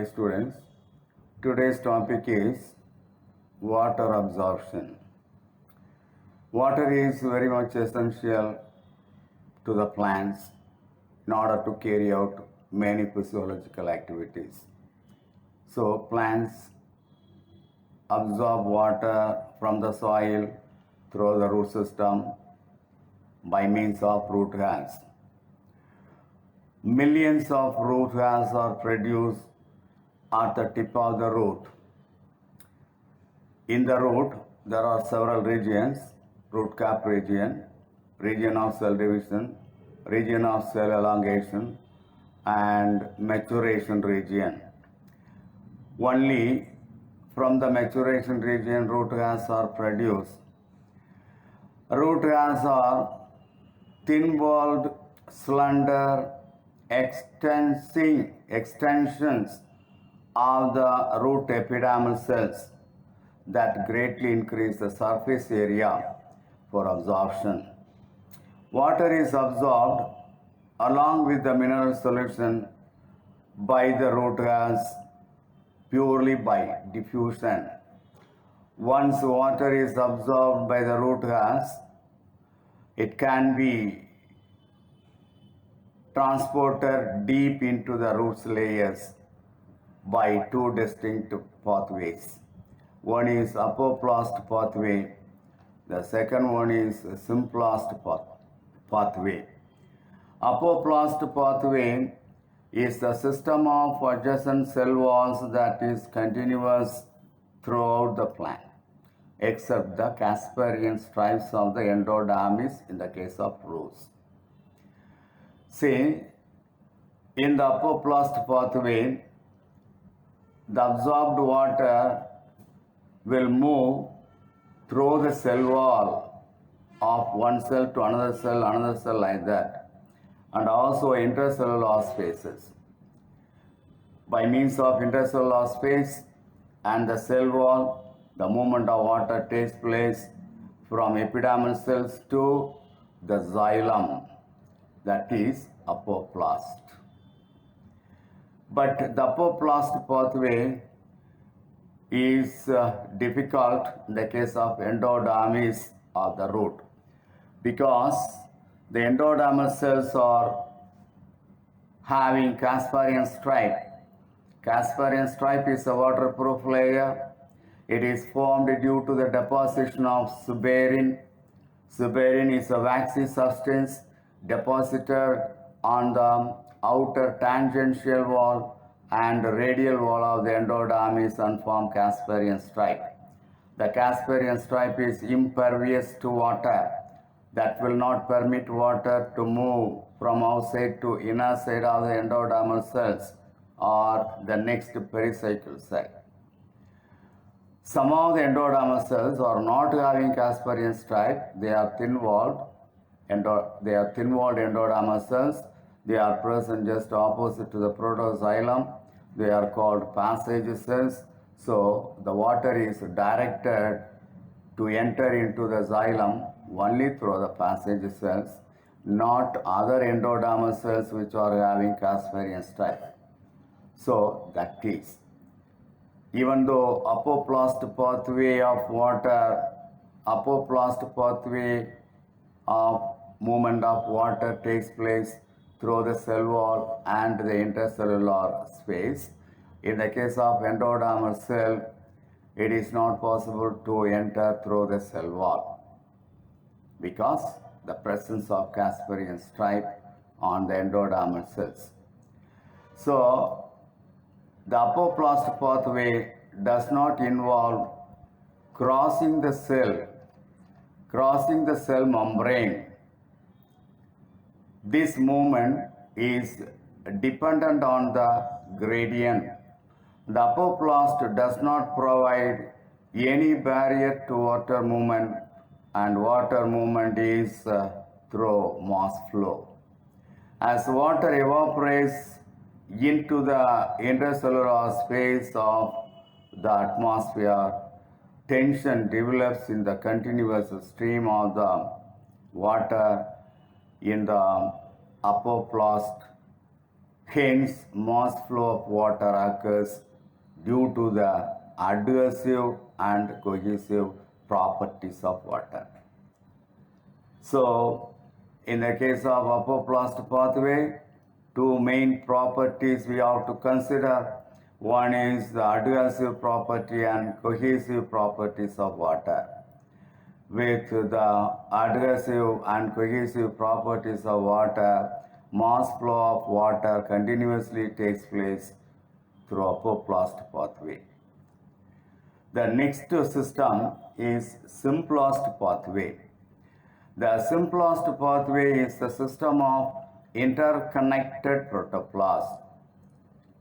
dear students. Today's topic is water absorption. Water is very much essential to the plants in order to carry out many physiological activities. So plants absorb water from the soil through the root system by means of root hairs. Millions of root hairs are produced at the tip of the root. In the root, there are several regions: root cap region, region of cell division, region of cell elongation, and maturation region. Only from the maturation region, root hairs are produced. Root hairs are thin-walled, slender extensions of the root epidermal cells that greatly increase the surface area for absorption. Water is absorbed along with the mineral solution by the root hairs purely by diffusion. Once water is absorbed by the root hairs, it can be transported deep into the root layers by two distinct pathways. One is apoplast pathway, the second one is symplast pathway. Apoplast pathway is the system of adjacent cell walls that is continuous throughout the plant, except the Casparian stripes of the endodermis in the case of rose. See, in the apoplast pathway, the absorbed water will move through the cell wall of one cell to another cell like that, and also intercellular spaces. By means of intercellular space and the cell wall, the movement of water takes place from epidermal cells to the xylem, that is apoplast. But the apoplast pathway is difficult in the case of endodermis of the root, because the endodermal cells are having Casparian stripe. Casparian stripe is a waterproof layer. It is formed due to the deposition of suberin. Suberin is a waxy substance deposited on the outer tangential wall and radial wall of the endodermis and form Casparian stripe. The Casparian stripe is impervious to water, that will not permit water to move from outside to inner side of the endodermal cells or the next pericycle cell. Some of the endodermal cells are not having Casparian stripe. They are thin-walled endodermal cells. They are present just opposite to the protoxylem. They are called passage cells. So the water is directed to enter into the xylem only through the passage cells, not other endodermal cells which are having Casparian stripe. So that is, even though apoplast pathway of water, apoplast pathway of movement of water takes place through the cell wall and the intercellular space. In the case of endodermal cell, it is not possible to enter through the cell wall because the presence of Casparian stripe on the endodermal cells. So the apoplast pathway does not involve crossing the cell membrane. This movement is dependent on the gradient. The apoplast does not provide any barrier to water movement, and water movement is through mass flow. As water evaporates into the intercellular space of the atmosphere, tension develops in the continuous stream of the water in the apoplast Hence, mass flow of water occurs due to the adhesive and cohesive properties of water. So, in the case of apoplast pathway, two main properties we have to consider. One is the adhesive property and cohesive properties of water. With the adhesive and cohesive properties of water, mass flow of water continuously takes place through apoplast pathway. The next system is Simplast pathway. The Simplast pathway is the system of interconnected protoplasts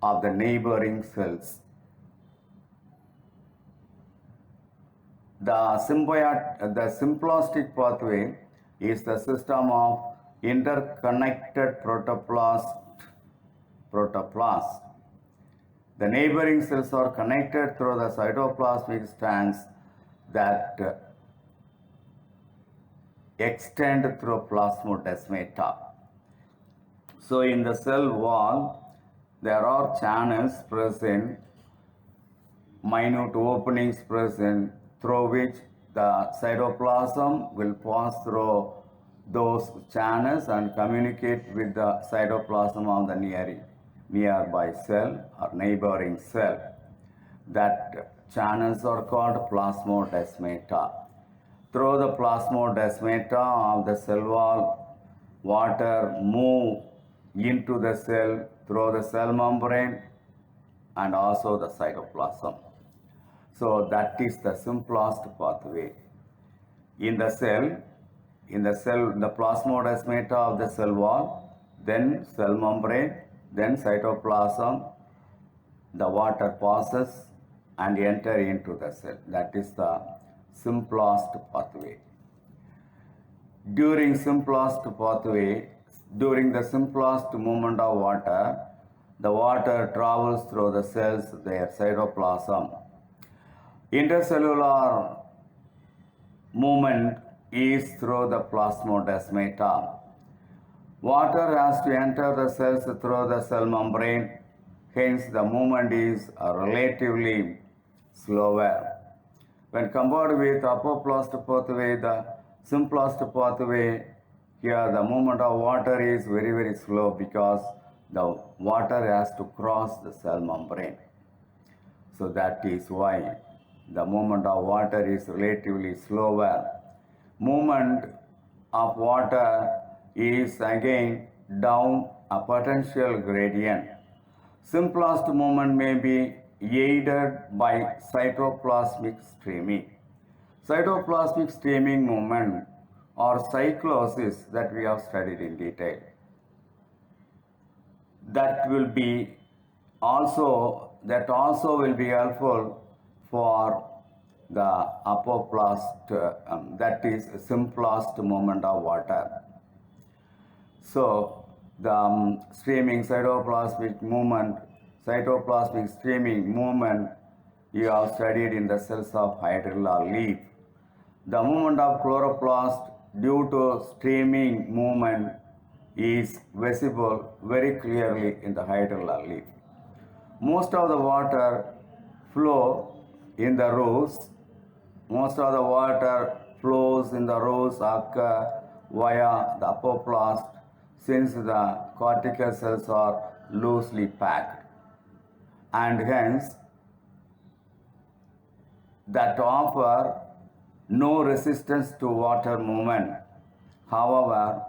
of the neighboring cells. The symplastic pathway is the system of interconnected protoplasts. The neighboring cells are connected through the cytoplasmic strands that extend through plasmodesmata. So in the cell wall, there are channels present, minute openings present, through which the cytoplasm will pass through those channels and communicate with the cytoplasm of the nearby cell or neighboring cell. That channels are called plasmodesmata. Through the plasmodesmata of the cell wall, water move into the cell through the cell membrane and also the cytoplasm. So that is the simplest pathway. In the plasmodesmata of the cell wall, then cell membrane, then cytoplasm, the water passes and enter into the cell. That is the simplest pathway. During the simplest movement of water, the water travels through the cells, their cytoplasm. Intercellular movement is through the plasmodesmata. Water has to enter the cells through the cell membrane, hence the movement is relatively slower. When compared with apoplast pathway, the simplest pathway, here the movement of water is very, very slow because the water has to cross the cell membrane. So that is why the movement of water is relatively slower. Movement of water is again down a potential gradient. Simplest movement may be aided by cytoplasmic streaming. Cytoplasmic streaming movement or cyclosis that we have studied in detail. That also will be helpful for the apoplast, that is simplest movement of water. So the streaming cytoplasmic streaming movement you have studied in the cells of hydrilla leaf. The movement of chloroplast due to streaming movement is visible very clearly in the hydrilla leaf. Most of the water flows in the roots occur via the apoplast since the cortical cells are loosely packed, and hence that offer no resistance to water movement. However,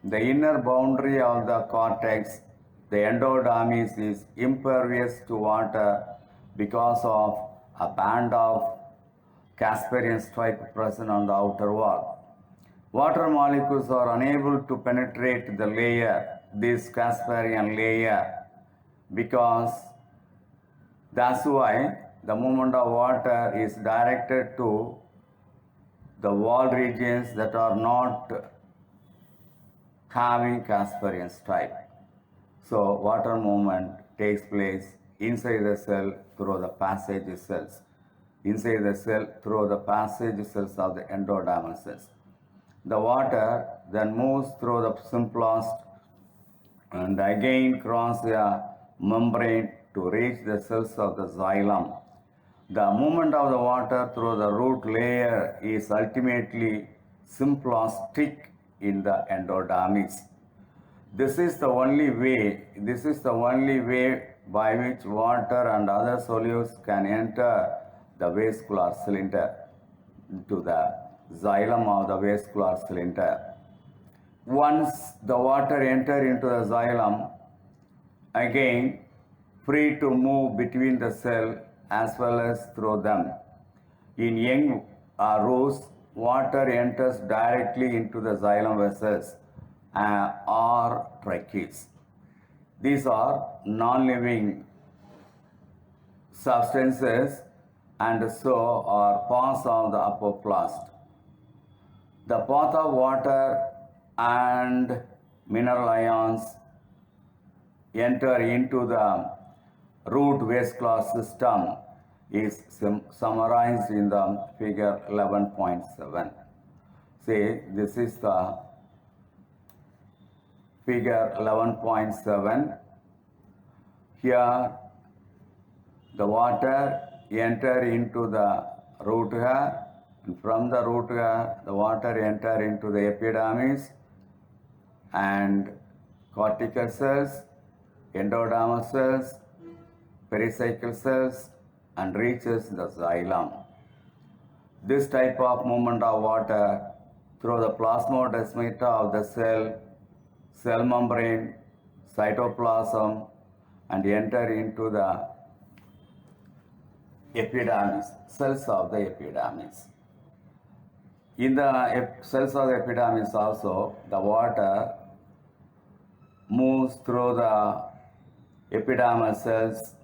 the inner boundary of the cortex, the endodermis, is impervious to water because of a band of Casparian stripe present on the outer wall. Water molecules are unable to penetrate this Casparian layer, because that's why the movement of water is directed to the wall regions that are not having Casparian stripe. So water movement takes place inside the cell through the passage cells. Inside the cell through the passage cells of the endodermal cells. The water then moves through the simplest and again cross a membrane to reach the cells of the xylem. The movement of the water through the root layer is ultimately symplastic in the endodermis. This is the only way by which water and other solids can enter the vascular cylinder, into the xylem of the vascular cylinder. Once the water enter into the xylem, again free to move between the cell as well as through them. In young roots, water enters directly into the xylem vessels or tracheas. These are non-living substances and so are parts of the apoplast. The path of water and mineral ions enter into the root vascular system is summarized in the figure 11.7. See, this is the figure 11.7. Here the water enter into the root hair, and from the root hair the water enter into the epidermis and cortical cells, endodermal cells, pericycle cells, and reaches the xylem. This type of movement of water through the plasmodesmata of the cell membrane, cytoplasm, and enter into the epidermis, cells of the epidermis. In the cells of the epidermis also, the water moves through the epidermal cells,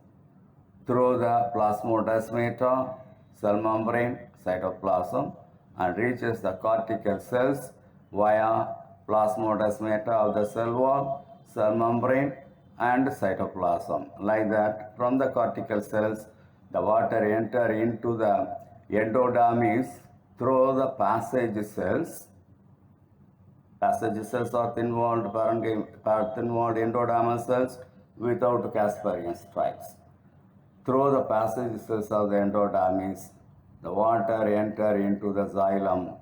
through the plasmodesmata, cell membrane, cytoplasm, and reaches the cortical cells via plasmodesmata of the cell wall, cell membrane, and cytoplasm. Like that, from the cortical cells, the water enter into the endodermis through the passage cells. Passage cells are thin-walled endodermal cells without Casparian stripes. Through the passage cells of the endodermis, the water enter into the xylem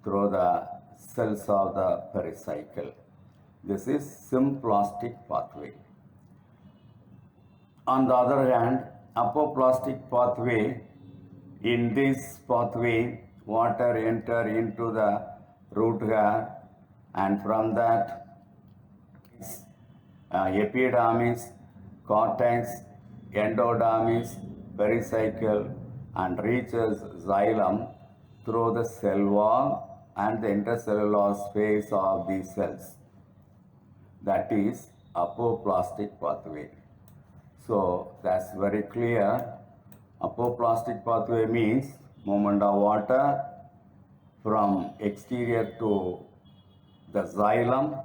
through the cells of the pericycle. This is symplastic pathway. On the other hand, apoplastic pathway, in this pathway, water enter into the root hair, and from that epidermis, cortex, endodermis, pericycle, and reaches xylem through the cell wall and the intercellular space of these cells. That is apoplastic pathway. So that's very clear. Apoplastic pathway means movement of water from exterior to the xylem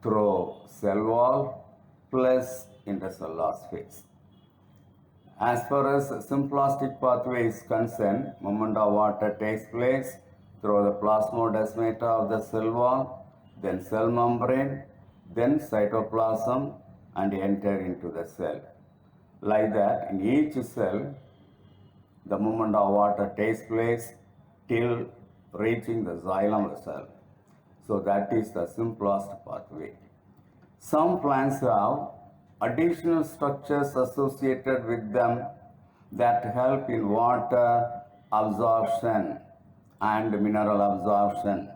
through cell wall plus intercellular space. As far as symplastic pathway is concerned, movement of water takes place through the plasmodesmata of the cell wall, then cell membrane, then cytoplasm, and enter into the cell. Like that, in each cell, the movement of water takes place till reaching the xylem cell. So that is the simplest pathway. Some plants have additional structures associated with them that help in water absorption and mineral absorption.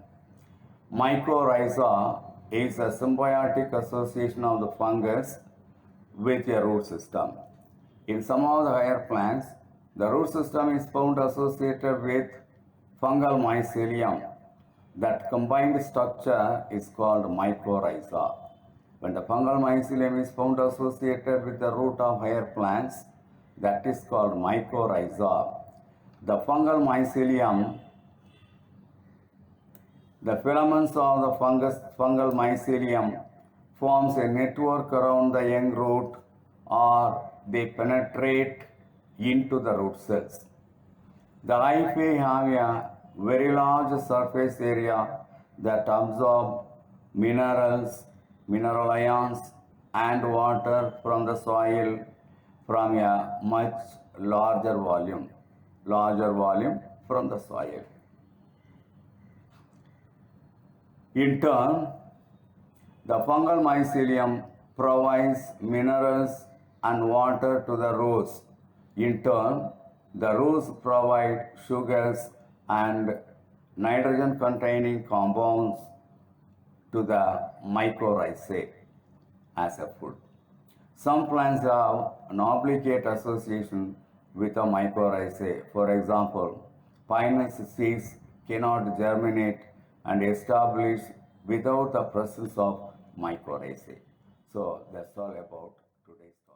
Mycorrhiza is a symbiotic association of the fungus with a root system. In some of the higher plants, the root system is found associated with fungal mycelium. That combined structure is called mycorrhiza. When the fungal mycelium is found associated with the root of higher plants, that is called mycorrhiza. The fungal mycelium, the filaments of the fungal mycelium forms a network around the young root, or they penetrate into the root cells. The hyphae have a very large surface area that absorb minerals mineral ions and water from the soil from a much larger volume from the soil. In turn, the fungal mycelium provides minerals and water to the roots. In turn, the roots provide sugars and nitrogen containing compounds to the mycorrhizae as a food. Some plants have an obligate association with a mycorrhizae. For example, pinus seeds cannot germinate and establish without the presence of mycorrhizae. So that's all about today's topic.